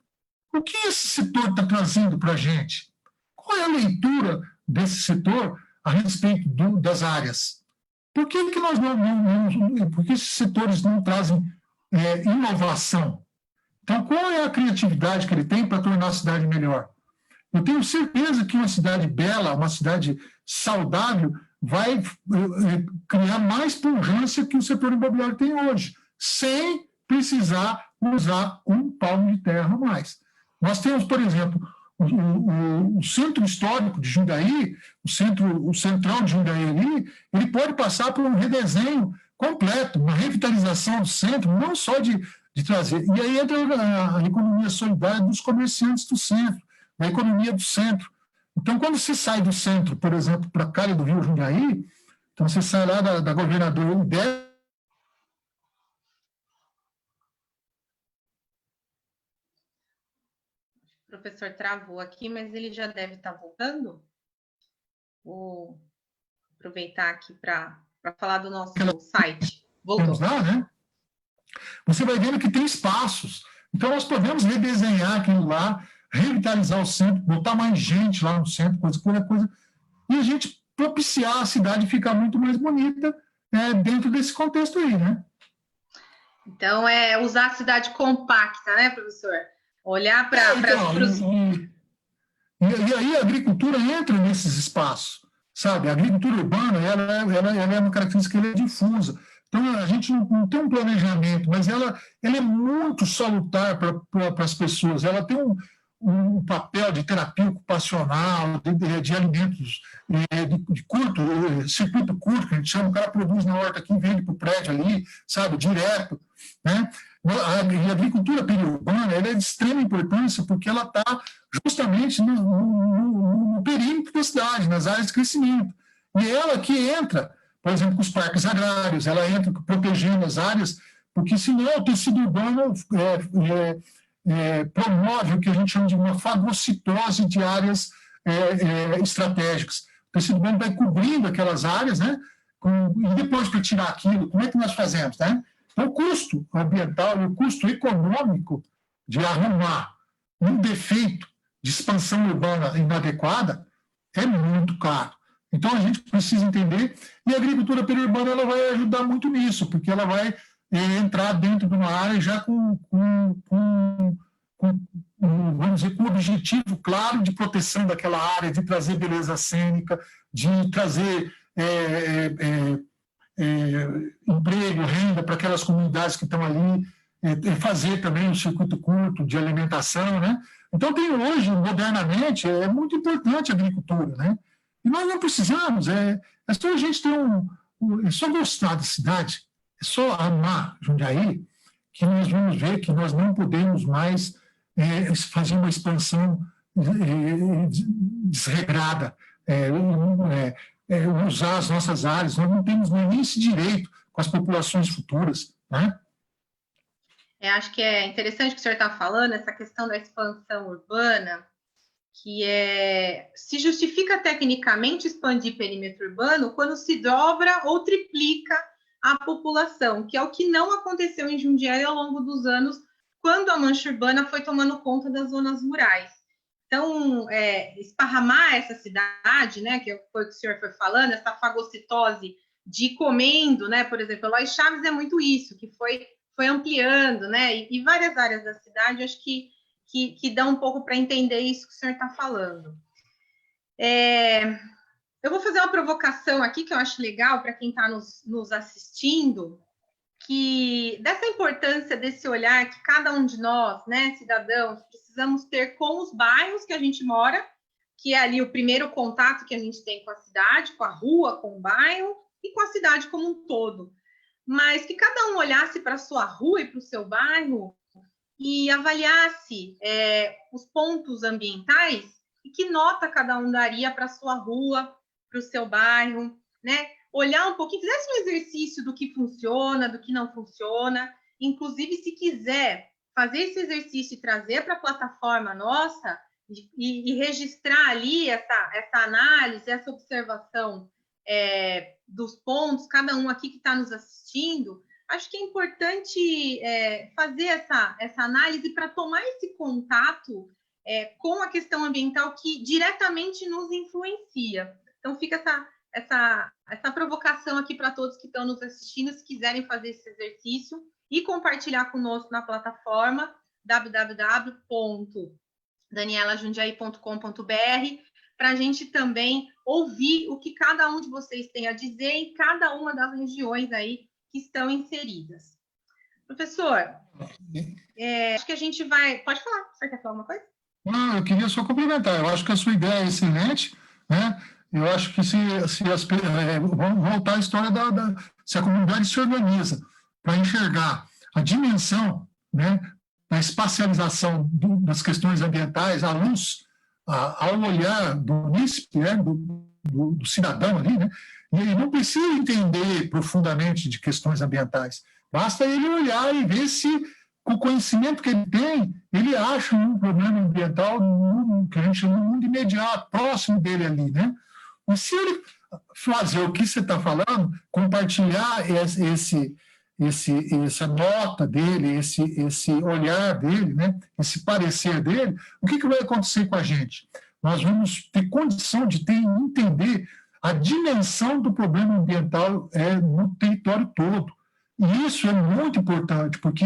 Speaker 2: O que esse setor está trazendo para a gente? Qual é a leitura desse setor a respeito das áreas? Por que por que esses setores não trazem inovação? Então, qual é a criatividade que ele tem para tornar a cidade melhor? Eu tenho certeza que uma cidade bela, uma cidade saudável, vai criar mais pujança que o setor imobiliário tem hoje, sem precisar usar um palmo de terra a mais. Nós temos, por exemplo, o centro histórico de Jundiaí, o centrão de Jundiaí ali, ele pode passar por um redesenho completo, uma revitalização do centro, não só de trazer. E aí entra a economia solidária dos comerciantes do centro, a economia do centro. Então, quando você sai do centro, por exemplo, para a calha do Rio Jundiaí, então você sai lá da Governador Udé.
Speaker 1: O professor travou aqui, mas ele já deve estar voltando. Vou aproveitar aqui para falar do nosso site. Voltou.
Speaker 2: Vamos lá, né? Você vai vendo que tem espaços. Então, nós podemos redesenhar aquilo lá, revitalizar o centro, botar mais gente lá no centro, qualquer coisa, e a gente propiciar a cidade ficar muito mais bonita dentro desse contexto aí, né?
Speaker 1: Então, usar a cidade compacta, né, professor? Olhar para os...
Speaker 2: E aí a agricultura entra nesses espaços, sabe? A agricultura urbana, ela é uma característica, ela é difusa. Então, a gente não tem um planejamento, mas ela é muito salutar para as pessoas. Ela tem um papel de terapia ocupacional, de alimentos de curto, circuito curto, que a gente chama, o cara produz na horta aqui, vende para o prédio ali, sabe, direto, né? A agricultura periurbana ela é de extrema importância porque ela está justamente no perímetro da cidade, nas áreas de crescimento. E ela que entra, por exemplo, com os parques agrários, ela entra protegendo as áreas, porque senão o tecido urbano promove o que a gente chama de uma fagocitose de áreas estratégicas. O tecido urbano vai cobrindo aquelas áreas, né? E depois, para tirar aquilo, como é que nós fazemos, né? Então, o custo ambiental e o custo econômico de arrumar um defeito de expansão urbana inadequada é muito caro. Então, a gente precisa entender, e a agricultura periurbana ela vai ajudar muito nisso, porque ela vai entrar dentro de uma área já vamos dizer, com um objetivo claro de proteção daquela área, de trazer beleza cênica, de trazer emprego, renda para aquelas comunidades que estão ali, fazer também um circuito curto de alimentação, né? Então, tem hoje, modernamente, é muito importante a agricultura, né? E nós não precisamos, é só a gente ter é só gostar da cidade, é só amar Jundiaí, que nós vamos ver que nós não podemos mais fazer uma expansão desregrada, usar as nossas áreas, nós não temos nem esse direito com as populações futuras, né?
Speaker 1: Acho que é interessante o que o senhor está falando, essa questão da expansão urbana, que se justifica tecnicamente expandir perímetro urbano quando se dobra ou triplica a população, que é o que não aconteceu em Jundiaí ao longo dos anos, quando a mancha urbana foi tomando conta das zonas rurais. Então, esparramar essa cidade, né, que foi o que o senhor foi falando, essa fagocitose de comendo, né, por exemplo, Eloy Chaves é muito isso, que foi ampliando, né, e várias áreas da cidade, acho que dá um pouco para entender isso que o senhor está falando. Eu vou fazer uma provocação aqui, que eu acho legal para quem está nos assistindo, dessa importância desse olhar que cada um de nós, né, cidadãos, precisamos ter com os bairros que a gente mora, que é ali o primeiro contato que a gente tem com a cidade, com a rua, com o bairro e com a cidade como um todo. Mas que cada um olhasse para a sua rua e para o seu bairro e avaliasse os pontos ambientais e que nota cada um daria para a sua rua, para o seu bairro, né? Olhar um pouquinho, fizesse um exercício do que funciona, do que não funciona. Inclusive, se quiser fazer esse exercício e trazer para a plataforma nossa e registrar ali essa análise, essa observação dos pontos, cada um aqui que está nos assistindo, acho que é importante fazer essa análise para tomar esse contato com a questão ambiental que diretamente nos influencia. Então, fica essa provocação aqui para todos que estão nos assistindo, se quiserem fazer esse exercício e compartilhar conosco na plataforma www.danielajundiaí.com.br para a gente também ouvir o que cada um de vocês tem a dizer em cada uma das regiões aí que estão inseridas. Professor, acho que a gente vai... Pode falar, você quer falar alguma coisa?
Speaker 2: Não, eu queria só complementar. Eu acho que a sua ideia é excelente, né? Eu acho que vamos voltar à história se a comunidade se organiza para enxergar a dimensão, né, da espacialização das questões ambientais à luz, ao olhar do munícipe, né, do cidadão ali, né, e não precisa entender profundamente de questões ambientais. Basta ele olhar e ver se, com o conhecimento que ele tem, ele acha um problema ambiental que a gente chama de mundo imediato, próximo dele ali, né? E se ele fazer o que você está falando, compartilhar essa nota dele, esse olhar dele, né, esse parecer dele, o que vai acontecer com a gente? Nós vamos ter condição de entender a dimensão do problema ambiental no território todo. E isso é muito importante, porque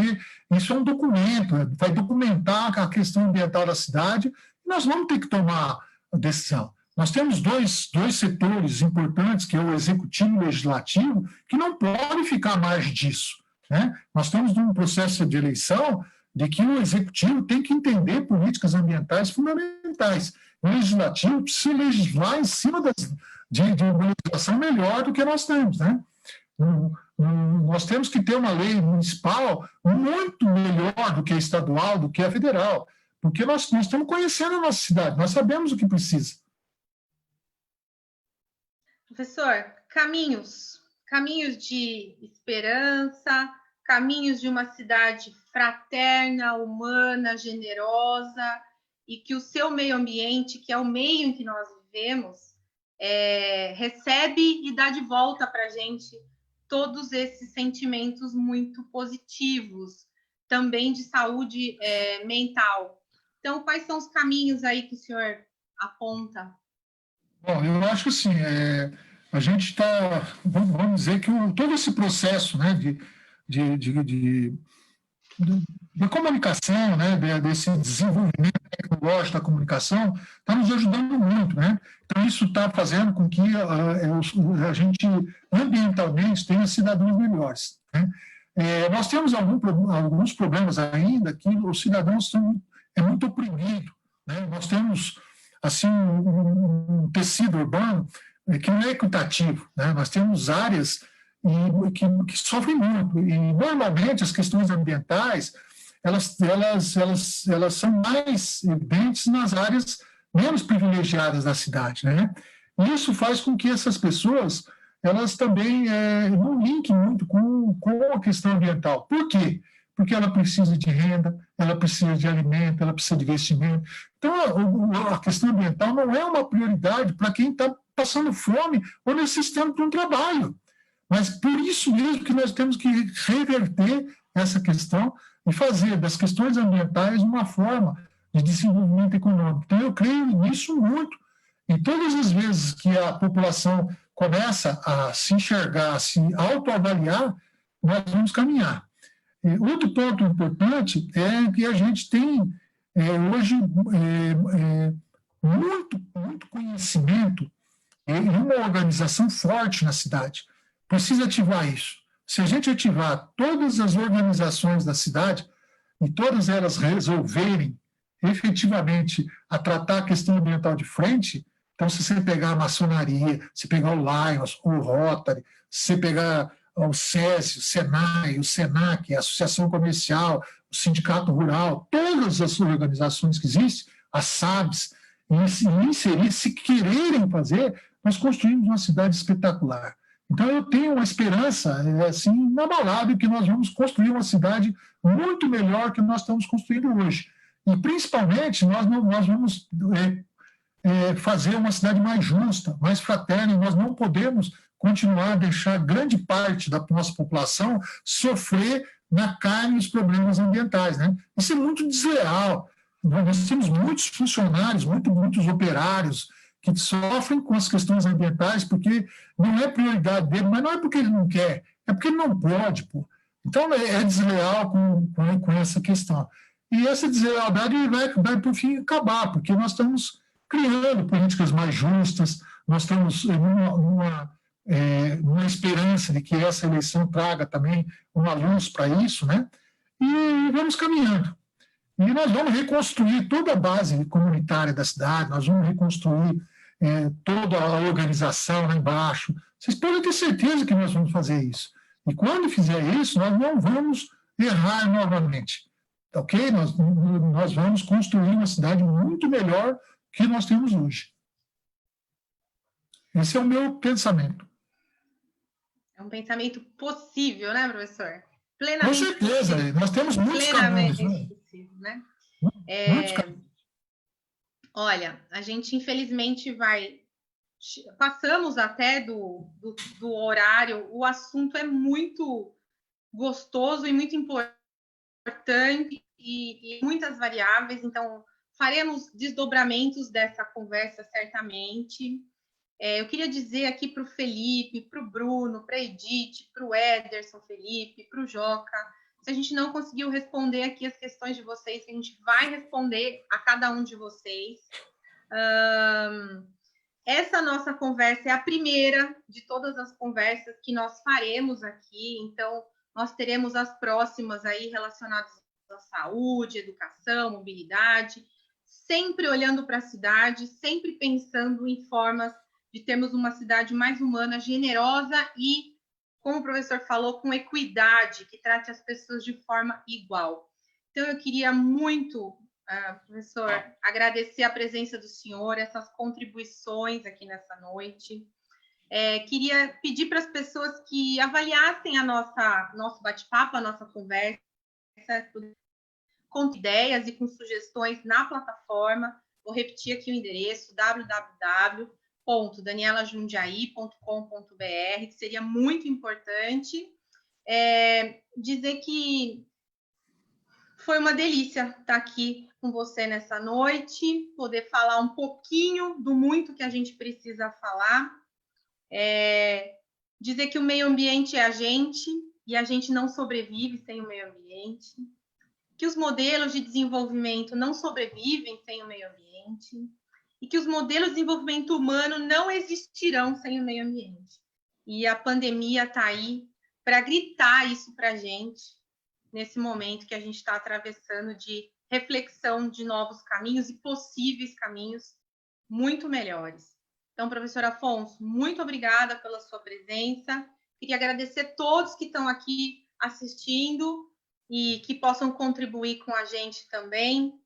Speaker 2: isso é um documento, vai documentar a questão ambiental da cidade, e nós vamos ter que tomar a decisão. Nós temos dois setores importantes, que é o executivo e o legislativo, que não podem ficar à margem disso, né? Nós estamos num processo de eleição de que o executivo tem que entender políticas ambientais fundamentais. O legislativo precisa legislar em cima de uma legislação melhor do que nós temos, né? Nós temos que ter uma lei municipal muito melhor do que a estadual, do que a federal, porque nós estamos conhecendo a nossa cidade, nós sabemos o que precisa.
Speaker 1: Professor, caminhos de esperança, caminhos de uma cidade fraterna, humana, generosa, e que o seu meio ambiente, que é o meio em que nós vivemos, recebe e dá de volta para a gente todos esses sentimentos muito positivos, também de saúde mental. Então, quais são os caminhos aí que o senhor aponta?
Speaker 2: Bom, eu acho que assim, a gente está, vamos dizer que todo esse processo, né, de comunicação, né, desse desenvolvimento tecnológico da comunicação, está nos ajudando muito, né? Então, isso está fazendo com que a gente, ambientalmente, tenha cidadãos melhores, né? Nós temos alguns problemas ainda que os cidadãos são muito oprimidos, né? Nós temos assim, um tecido urbano que não é equitativo, né? Nós temos áreas que sofrem muito, e normalmente as questões ambientais elas são mais evidentes nas áreas menos privilegiadas da cidade, né? E isso faz com que essas pessoas elas também não linkem muito com a questão ambiental. Por quê? Porque ela precisa de renda, ela precisa de alimento, ela precisa de investimento. Então, a questão ambiental não é uma prioridade para quem está passando fome ou necessitando de um trabalho. Mas por isso mesmo que nós temos que reverter essa questão e fazer das questões ambientais uma forma de desenvolvimento econômico. Então, eu creio nisso muito. E todas as vezes que a população começa a se enxergar, a se autoavaliar, nós vamos caminhar. Outro ponto importante é que a gente tem hoje muito conhecimento e uma organização forte na cidade. Precisa ativar isso. Se a gente ativar todas as organizações da cidade e todas elas resolverem efetivamente a tratar a questão ambiental de frente, então, se você pegar a maçonaria, se pegar o Lions, o Rotary, se você pegar o SESI, o SENAI, o SENAC, a Associação Comercial, o Sindicato Rural, todas as organizações que existem, as SABs, inserir, se quererem fazer, nós construímos uma cidade espetacular. Então, eu tenho uma esperança, assim, inabalável, que nós vamos construir uma cidade muito melhor que nós estamos construindo hoje. E, principalmente, nós vamos fazer uma cidade mais justa, mais fraterna, e nós não podemos continuar a deixar grande parte da nossa população sofrer na carne os problemas ambientais, né? Isso é muito desleal. Nós temos muitos funcionários, muitos operários que sofrem com as questões ambientais porque não é prioridade dele, mas não é porque ele não quer, é porque ele não pode, pô. Então, é desleal com essa questão. E essa deslealdade vai, por fim, acabar, porque nós estamos criando políticas mais justas, nós estamos numa esperança de que essa eleição traga também uma luz para isso, né? E vamos caminhando. E nós vamos reconstruir toda a base comunitária da cidade, nós vamos reconstruir toda a organização lá embaixo. Vocês podem ter certeza que nós vamos fazer isso. E quando fizer isso, nós não vamos errar novamente, ok? Nós vamos construir uma cidade muito melhor que nós temos hoje. Esse é o meu pensamento.
Speaker 1: É um pensamento possível, né, professor?
Speaker 2: Com certeza, possível. Nós temos muitos caminhos.
Speaker 1: Possível, né?
Speaker 2: Muitos caminhos.
Speaker 1: Olha, a gente infelizmente passamos até do horário, o assunto é muito gostoso e muito importante e muitas variáveis, então faremos desdobramentos dessa conversa certamente. Eu queria dizer aqui para o Felipe, para o Bruno, para a Edith, para o Ederson Felipe, para o Joca, se a gente não conseguiu responder aqui as questões de vocês, a gente vai responder a cada um de vocês. Essa nossa conversa é a primeira de todas as conversas que nós faremos aqui, então nós teremos as próximas aí relacionadas à saúde, educação, mobilidade, sempre olhando para a cidade, sempre pensando em formas de termos uma cidade mais humana, generosa e, como o professor falou, com equidade, que trate as pessoas de forma igual. Então, eu queria muito, professor, agradecer a presença do senhor, essas contribuições aqui nessa noite. Queria pedir para as pessoas que avaliassem nosso bate-papo, a nossa conversa, com ideias e com sugestões na plataforma. Vou repetir aqui o endereço, www.danielajundiaí.com.br, que seria muito importante. Dizer que foi uma delícia estar aqui com você nessa noite, poder falar um pouquinho do muito que a gente precisa falar. Dizer que o meio ambiente é a gente, e a gente não sobrevive sem o meio ambiente. Que os modelos de desenvolvimento não sobrevivem sem o meio ambiente. E que os modelos de desenvolvimento humano não existirão sem o meio ambiente. E a pandemia está aí para gritar isso para a gente, nesse momento que a gente está atravessando de reflexão de novos caminhos e possíveis caminhos muito melhores. Então, professor Afonso, muito obrigada pela sua presença. Queria agradecer a todos que estão aqui assistindo e que possam contribuir com a gente também.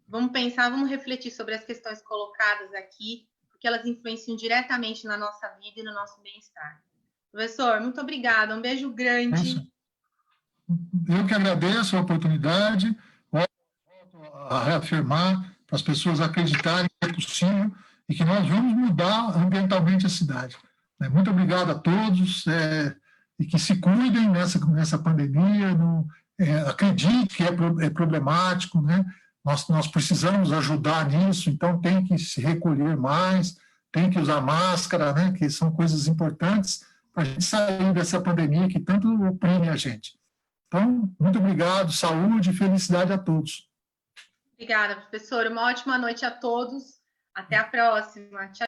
Speaker 1: Vamos pensar, vamos refletir sobre as questões colocadas aqui, porque elas influenciam diretamente na nossa vida e no nosso bem-estar. Professor, muito obrigada, um beijo grande.
Speaker 2: Eu que agradeço a oportunidade, volto a reafirmar para as pessoas acreditarem que é possível e que nós vamos mudar ambientalmente a cidade. Muito obrigado a todos e que se cuidem nessa pandemia, acredite que é problemático, né? Nós precisamos ajudar nisso, então tem que se recolher mais, tem que usar máscara, né? Que são coisas importantes para a gente sair dessa pandemia que tanto oprime a gente. Então, muito obrigado, saúde e felicidade a todos.
Speaker 1: Obrigada, professor. Uma ótima noite a todos. Até a próxima. Tchau.